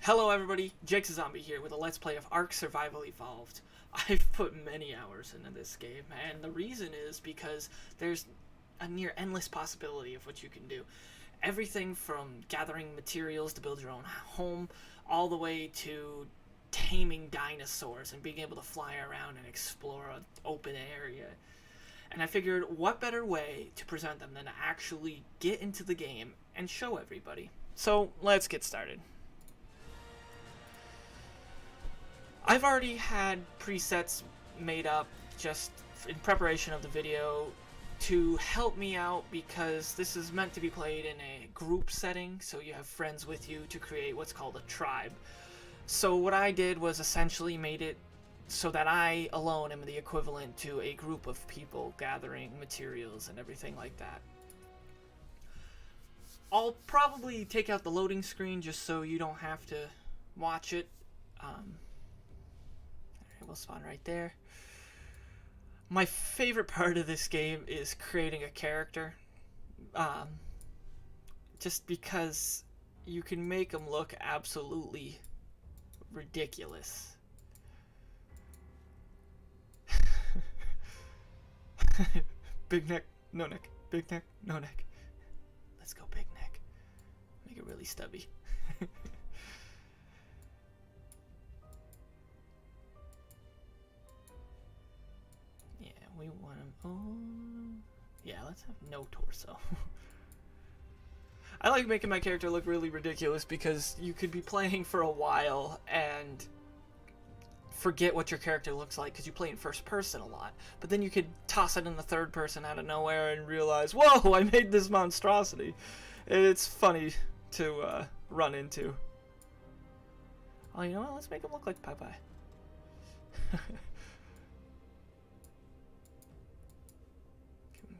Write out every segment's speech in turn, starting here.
Hello everybody, Jakesazombie here with a Let's Play of Ark Survival Evolved. I've put many hours into this game, and the reason is because there's a near endless possibility of what you can do. Everything from gathering materials to build your own home, all the way to taming dinosaurs and being able to fly around and explore an open area. And I figured, what better way to present them than to actually get into the game and show everybody. So, let's get started. I've already had presets made up just in preparation of the video to help me out because this is meant to be played in a group setting, so you have friends with you to create what's called a tribe. So what I did was essentially made it so that I alone am the equivalent to a group of people gathering materials and everything like that. I'll probably take out the loading screen just so you don't have to watch it. We'll spawn right there. My favorite part of this game is creating a character. Just because you can make them look absolutely ridiculous. Big neck, no neck. Big neck, no neck. Let's go big neck. Make it really stubby. We want him. Oh, yeah, let's have no torso. I like making my character look really ridiculous because you could be playing for a while and forget what your character looks like because you play in first person a lot. But then you could toss it in the third person out of nowhere and realize, whoa, I made this monstrosity. It's funny to run into. Oh, you know what? Let's make him look like Popeye.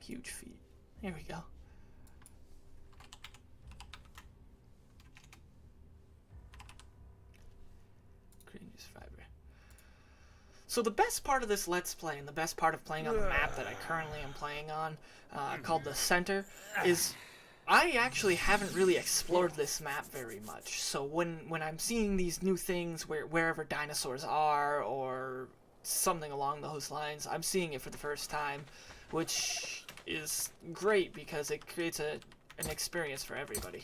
Huge feet. Here we go. Green use fiber. So the best part of this Let's Play, and the best part of playing on the map that I currently am playing on, called the Center, is I actually haven't really explored this map very much. So when I'm seeing these new things wherever dinosaurs are, or something along those lines, I'm seeing it for the first time, which is great because it creates an experience for everybody.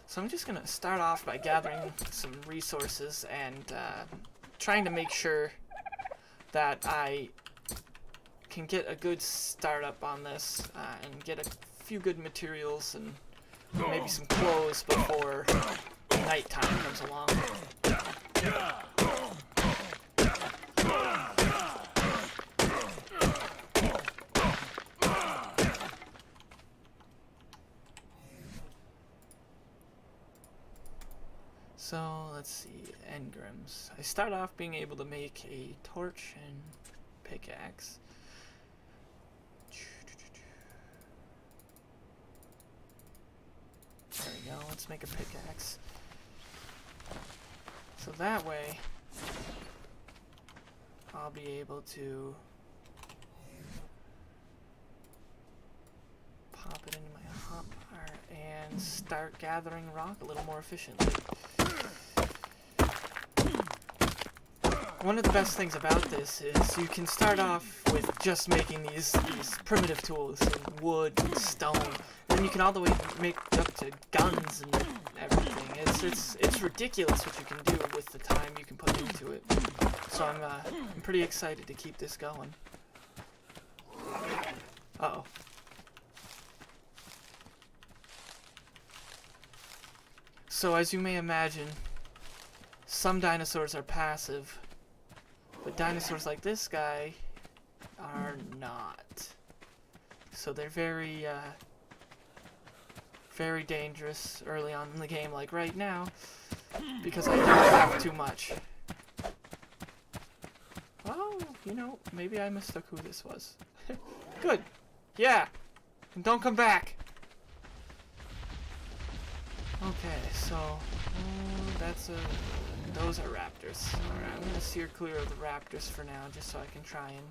So I'm just gonna start off by gathering some resources and trying to make sure that I can get a good startup on this and get a few good materials and maybe some clothes before nighttime comes along. So, let's see, engrams. I start off being able to make a torch and pickaxe. There we go, let's make a pickaxe. So that way, I'll be able to pop it into my hotbar and start gathering rock a little more efficiently. One of the best things about this is you can start off with just making these primitive tools, and wood and stone, and then you can all the way make up to guns and everything. It's ridiculous what you can do with the time you can put into it. So I'm pretty excited to keep this going. Uh-oh. So as you may imagine, some dinosaurs are passive, but dinosaurs like this guy are not. So they're very, very dangerous early on in the game, like right now, because I don't have too much. Oh, you know, maybe I mistook who this was. Good. Yeah. And don't come back. Okay, so those are raptors. Alright, I'm gonna steer clear of the raptors for now, just so I can try and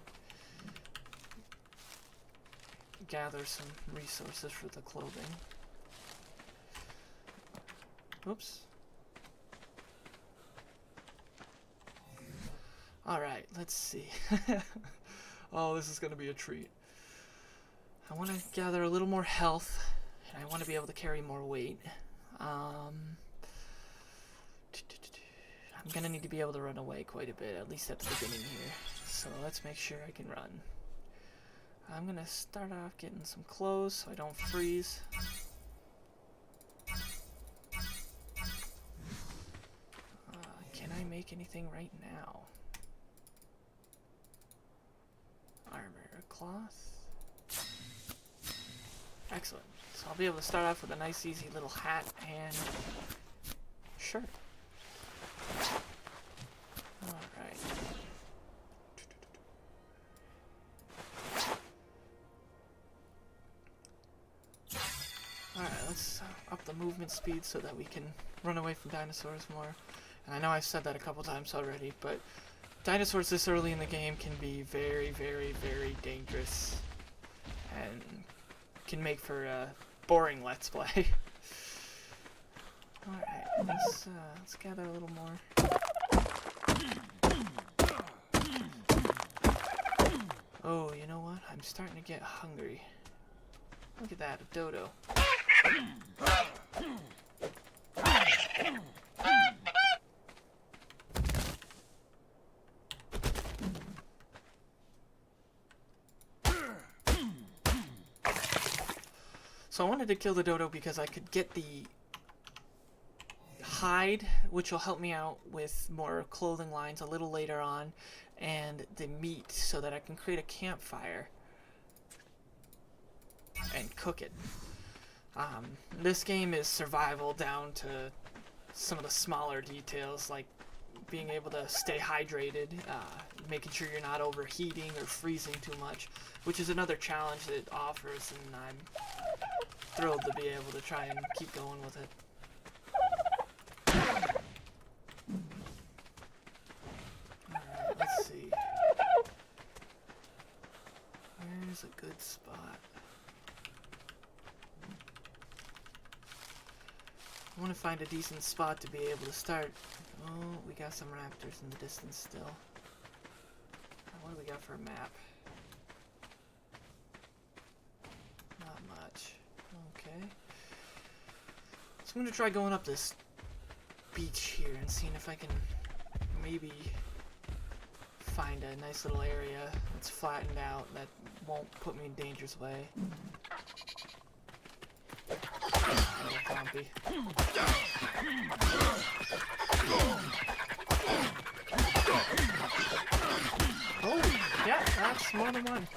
gather some resources for the clothing. Oops. Alright, let's see. Oh, this is going to be a treat. I want to gather a little more health, and I want to be able to carry more weight. I'm going to need to be able to run away quite a bit, at least at the beginning here. So let's make sure I can run. I'm going to start off getting some clothes so I don't freeze. Can I make anything right now? Armor, cloth. Excellent. So I'll be able to start off with a nice easy little hat and shirt. Alright. Alright, let's up the movement speed so that we can run away from dinosaurs more. And I know I've said that a couple times already, but dinosaurs this early in the game can be very, very, very dangerous and can make for a boring Let's Play. Alright, let's gather a little more. Oh, you know what? I'm starting to get hungry. Look at that, a dodo. So I wanted to kill the dodo because I could get the hide, which will help me out with more clothing lines a little later on, and the meat so that I can create a campfire and cook it. This game is survival down to some of the smaller details, like being able to stay hydrated, making sure you're not overheating or freezing too much, which is another challenge that it offers, and I'm thrilled to be able to try and keep going with it. Alright, let's see. Where's a good spot? I want to find a decent spot to be able to start. Oh, we got some raptors in the distance still. What do we got for a map? Not much. Okay. So I'm going to try going up this beach here and seeing if I can maybe find a nice little area that's flattened out that won't put me in danger's way. Zombie. Oh, yeah, that's more than one.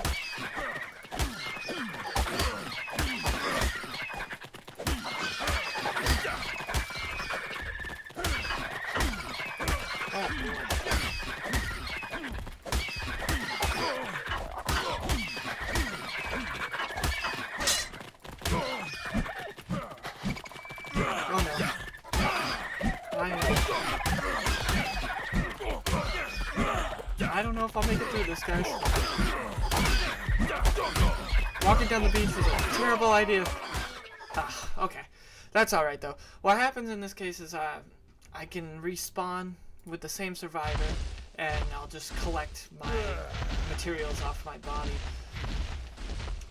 Oh, I don't know if I'll make it through this, guys. Walking down the beach was a terrible idea. Okay. That's alright, though. What happens in this case is I can respawn with the same survivor, and I'll just collect my materials off my body.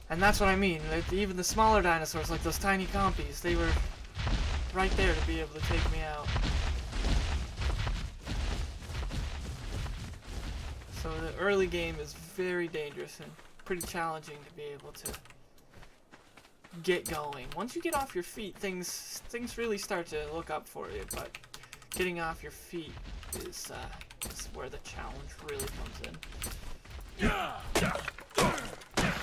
And that's what I mean. Even the smaller dinosaurs, like those tiny compies, they were right there to be able to take me out. So the early game is very dangerous and pretty challenging to be able to get going. Once you get off your feet, things really start to look up for you, but getting off your feet is where the challenge really comes in.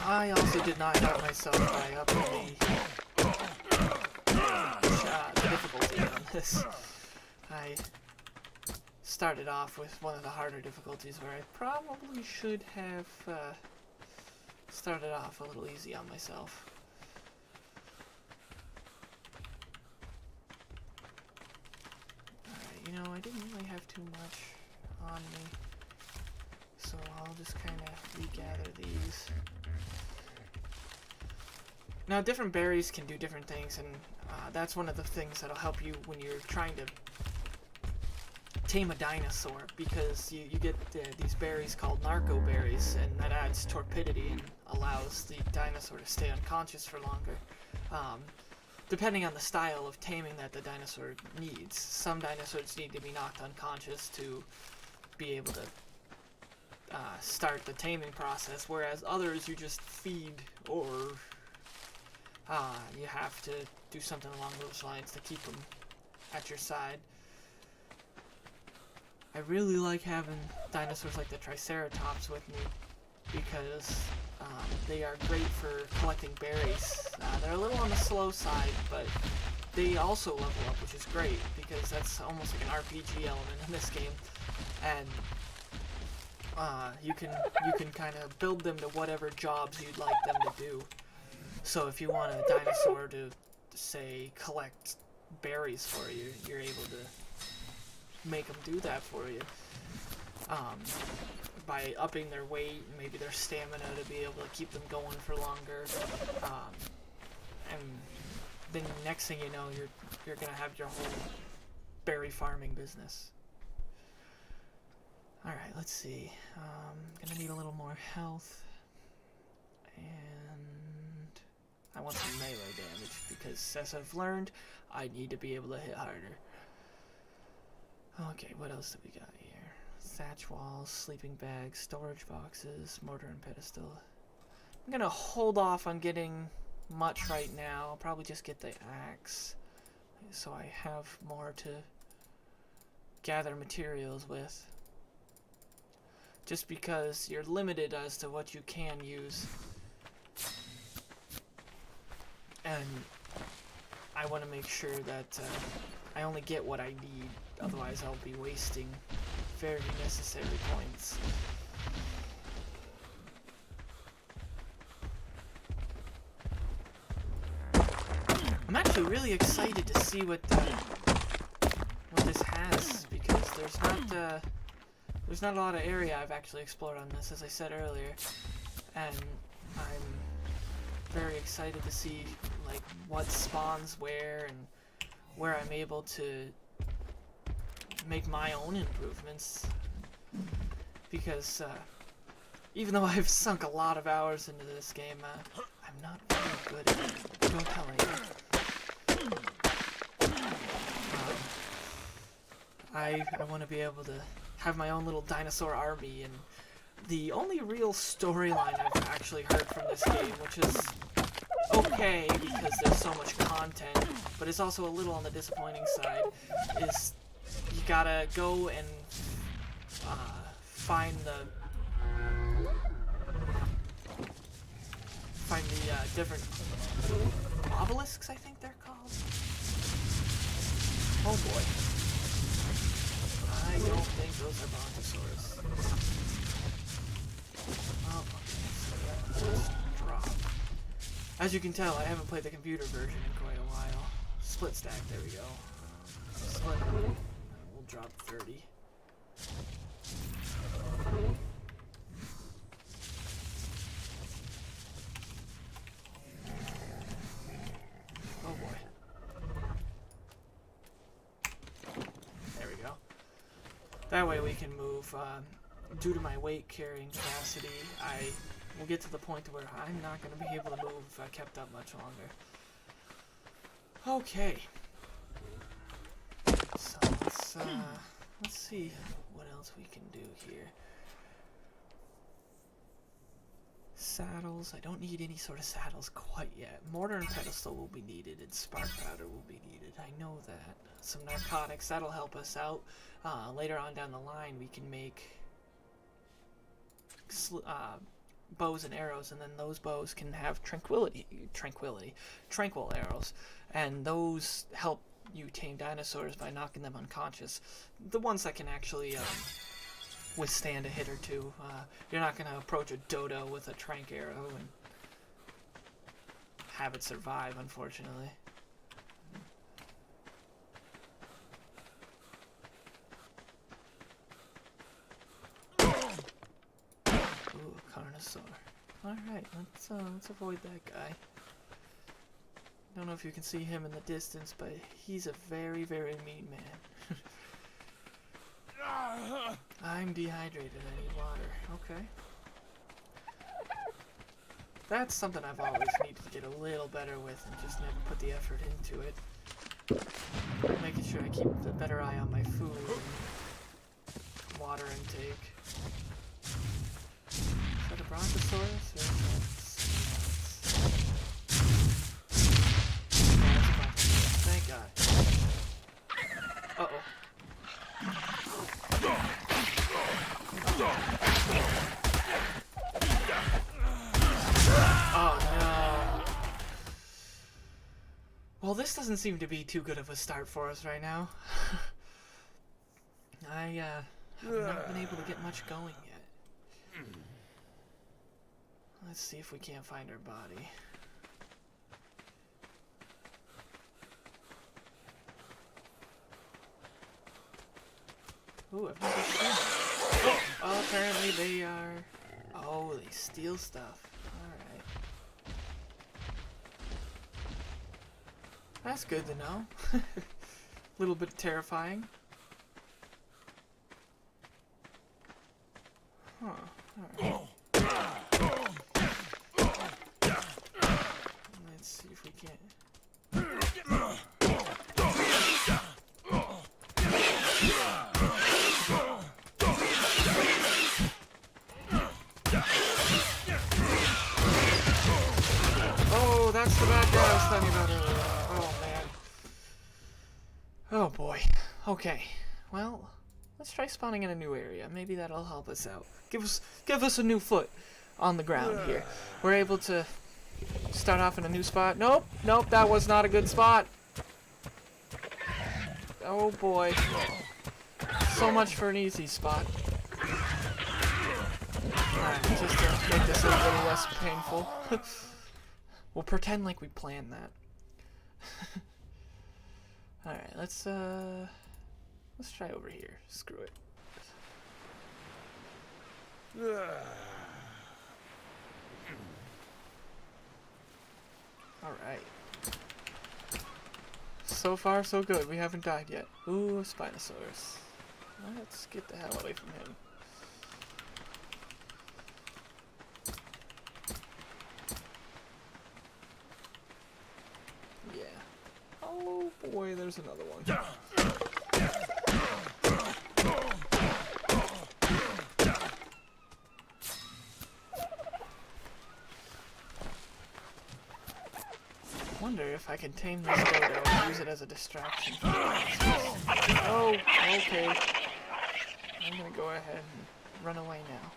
I also did not help myself by upping the difficulty on this. I started off with one of the harder difficulties where I probably should have started off a little easy on myself. Alright, you know, I didn't really have too much on me, so I'll just kind of regather these. Now, different berries can do different things, and that's one of the things that'll help you when you're trying to tame a dinosaur, because you get these berries called narco berries, and that adds torpidity and allows the dinosaur to stay unconscious for longer. Depending on the style of taming that the dinosaur needs. Some dinosaurs need to be knocked unconscious to be able to start the taming process, whereas others you just feed, or you have to do something along those lines to keep them at your side. I really like having dinosaurs like the Triceratops with me, because they are great for collecting berries. They're a little on the slow side, but they also level up, which is great, because that's almost like an RPG element in this game. And you can kind of build them to whatever jobs you'd like them to do. So if you want a dinosaur to, say, collect berries for you, you're able to make them do that for you. By upping their weight, maybe their stamina, to be able to keep them going for longer. And then next thing you know, you're gonna have your whole berry farming business. Alright, let's see. Gonna need a little more health. And I want some melee damage, because as I've learned, I need to be able to hit harder. Okay, what else do we got here? Thatch walls, sleeping bags, storage boxes, mortar and pedestal. I'm gonna hold off on getting much right now. I'll probably just get the axe, so I have more to gather materials with. Just because you're limited as to what you can use. And I want to make sure that I only get what I need, otherwise I'll be wasting very necessary points. I'm actually really excited to see what this has, because there's not a lot of area I've actually explored on this, as I said earlier, and I'm very excited to see like what spawns where and where I'm able to make my own improvements, because even though I've sunk a lot of hours into this game, I'm not very good at it. Don't tell anyone. I want to be able to have my own little dinosaur army, and the only real storyline I've actually heard from this game, which is okay because there's so much content, but it's also a little on the disappointing side, is you gotta go and find the different obelisks, I think they're called. Oh boy. I don't think those are brontosaurus. Oh, okay. Let's drop. As you can tell, I haven't played the computer version in quite a while. Split stack, there we go. Split. We'll drop 30. Oh boy. There we go. That way we can move. Due to my weight carrying capacity, I will get to the point where I'm not going to be able to move if I kept up much longer. Okay. So let's see what else we can do here. Saddles. I don't need any sort of saddles quite yet. Mortar and pedestal will be needed, and spark powder will be needed. I know that. Some narcotics, that'll help us out. Later on down the line, we can make bows and arrows, and then those bows can have tranquil arrows, and those help you tame dinosaurs by knocking them unconscious. The ones that can actually withstand a hit or two. You're not going to approach a dodo with a trank arrow and have it survive, unfortunately. Ooh, Carnosaur. Alright, let's avoid that guy. don't know if you can see him in the distance, but he's a very, very mean man. I'm dehydrated. I need water. Okay. That's something I've always needed to get a little better with and just never put the effort into it. Making sure I keep a better eye on my food and water intake. Is that a brontosaurus? Or is that... Thank God. Uh-oh. Oh no. Well, this doesn't seem to be too good of a start for us right now. I have not been able to get much going yet. Let's see if we can't find our body. Ooh, I've never seen them. Oh, apparently they are... Oh, they steal stuff. Alright. That's good to know. A little bit terrifying. Huh. Alright. Let's see if we can't... Oh, that's the bad guy I was telling you about earlier. Oh, man. Oh, boy. Okay. Well, let's try spawning in a new area. Maybe that'll help us out. Give us a new foot on the ground here. We're able to start off in a new spot. Nope, nope, that was not a good spot. Oh, boy. So much for an easy spot. Alright, just to make this a little less painful. We'll pretend like we planned that. Alright, let's try over here. Screw it. Alright. So far, so good. We haven't died yet. Ooh, a Spinosaurus. Let's get the hell away from him. Yeah. Oh boy, there's another one. Wonder if I can tame this dodo and use it as a distraction. Oh, okay. I'm gonna go ahead and run away now.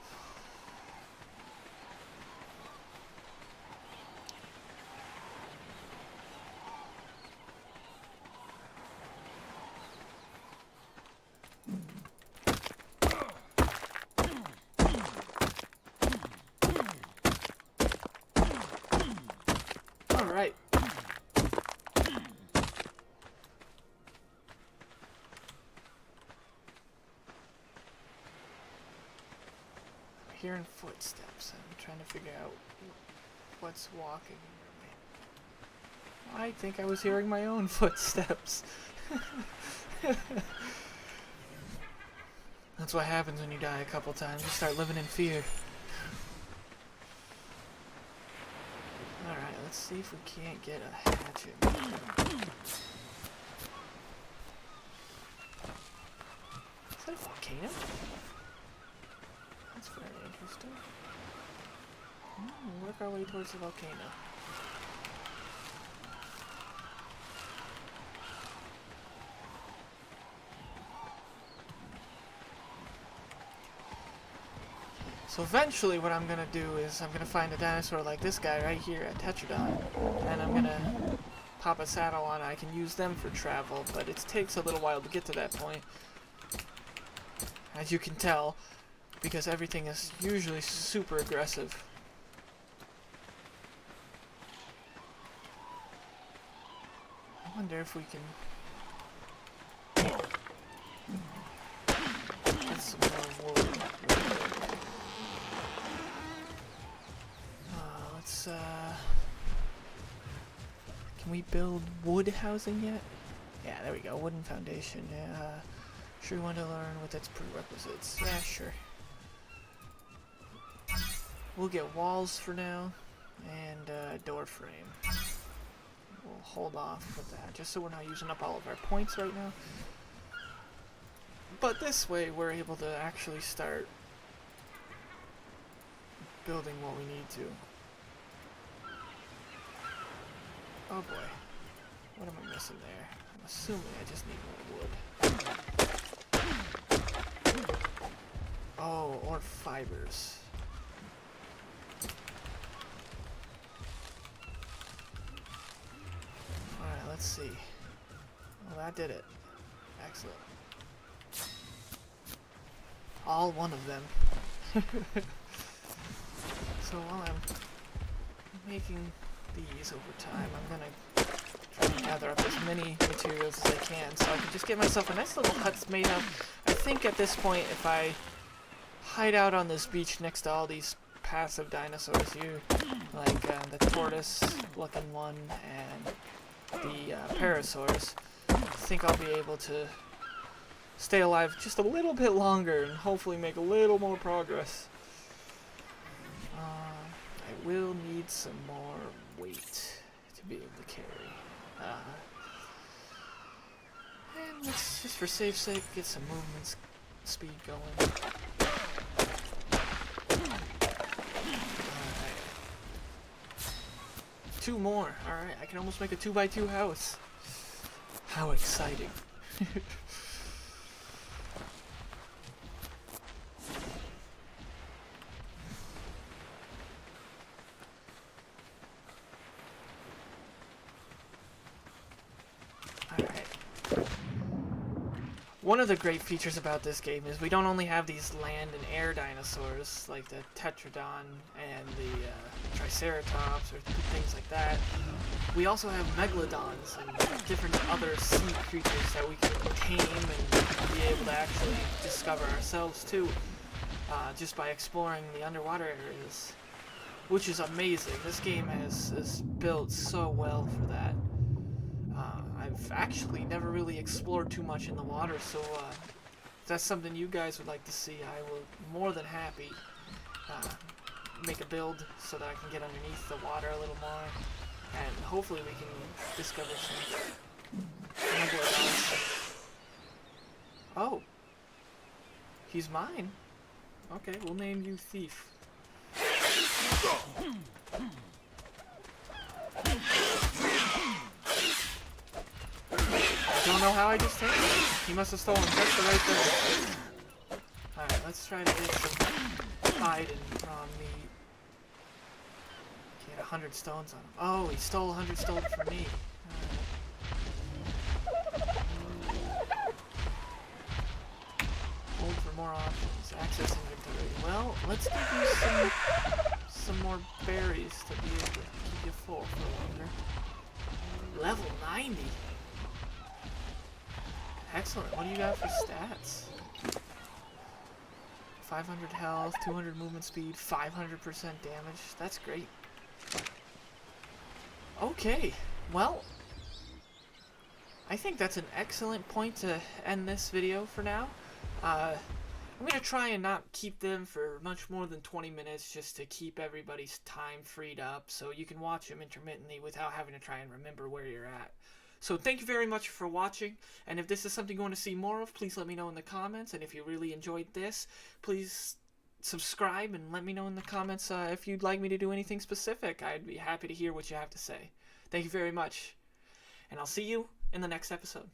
Alright. Hearing footsteps. I'm trying to figure out what's walking near me. I think I was hearing my own footsteps. That's what happens when you die a couple times. You start living in fear. Alright, let's see if we can't get a hatchet. Is that a volcano? That's very interesting. We'll work our way towards the volcano. So eventually what I'm gonna do is I'm gonna find a dinosaur like this guy right here, a Tetradon, and I'm gonna pop a saddle on. I can use them for travel, but it takes a little while to get to that point, as you can tell, because everything is usually super aggressive. I wonder if we can get some more wood. Can we build wood housing yet? Yeah, there we go. Wooden foundation. Sure you want to learn with its prerequisites. Yeah, sure. We'll get walls for now, and a door frame. We'll hold off with that, just so we're not using up all of our points right now. But this way, we're able to actually start building what we need to. Oh boy. What am I missing there? I'm assuming I just need more wood. Oh, or fibers. Alright, let's see. Well, that did it. Excellent. All one of them. So while I'm making these over time, I'm gonna try to gather up as many materials as I can so I can just get myself a nice little hut made up. I think at this point, if I hide out on this beach next to all these passive dinosaurs here, like the tortoise-looking one and the parasaurs, I think I'll be able to stay alive just a little bit longer and hopefully make a little more progress. I will need some more weight to be able to carry. And let's just for safe sake get some movement speed going. Alright. 2 more. Alright, I can almost make a 2x2 house. How exciting. One of the great features about this game is we don't only have these land and air dinosaurs like the Tetradon and the Triceratops or things like that. We also have megalodons and different other sea creatures that we can tame and be able to actually discover ourselves too, just by exploring the underwater areas, which is amazing. This game is built so well for that. I've actually never really explored too much in the water, so if that's something you guys would like to see, I will more than happy make a build so that I can get underneath the water a little more, and hopefully we can discover some megalodons. Oh, he's mine. Okay, we'll name you Thief. Don't know how I just hit him. He must have stolen just the right thing. Alright, let's try to get some hide and raw meat. Get 100 stones on him. Oh, he stole 100 stones from me. Hold for more options. Access inventory. Well, let's give you some more berries to be able to keep you full for longer. Level 90. Excellent. What do you got for stats? 500 health, 200 movement speed, 500% damage. That's great. Okay. Well, I think that's an excellent point to end this video for now. I'm going to try and not keep them for much more than 20 minutes just to keep everybody's time freed up so you can watch them intermittently without having to try and remember where you're at. So thank you very much for watching, and if this is something you want to see more of, please let me know in the comments, and if you really enjoyed this, please subscribe and let me know in the comments if you'd like me to do anything specific. I'd be happy to hear what you have to say. Thank you very much, and I'll see you in the next episode.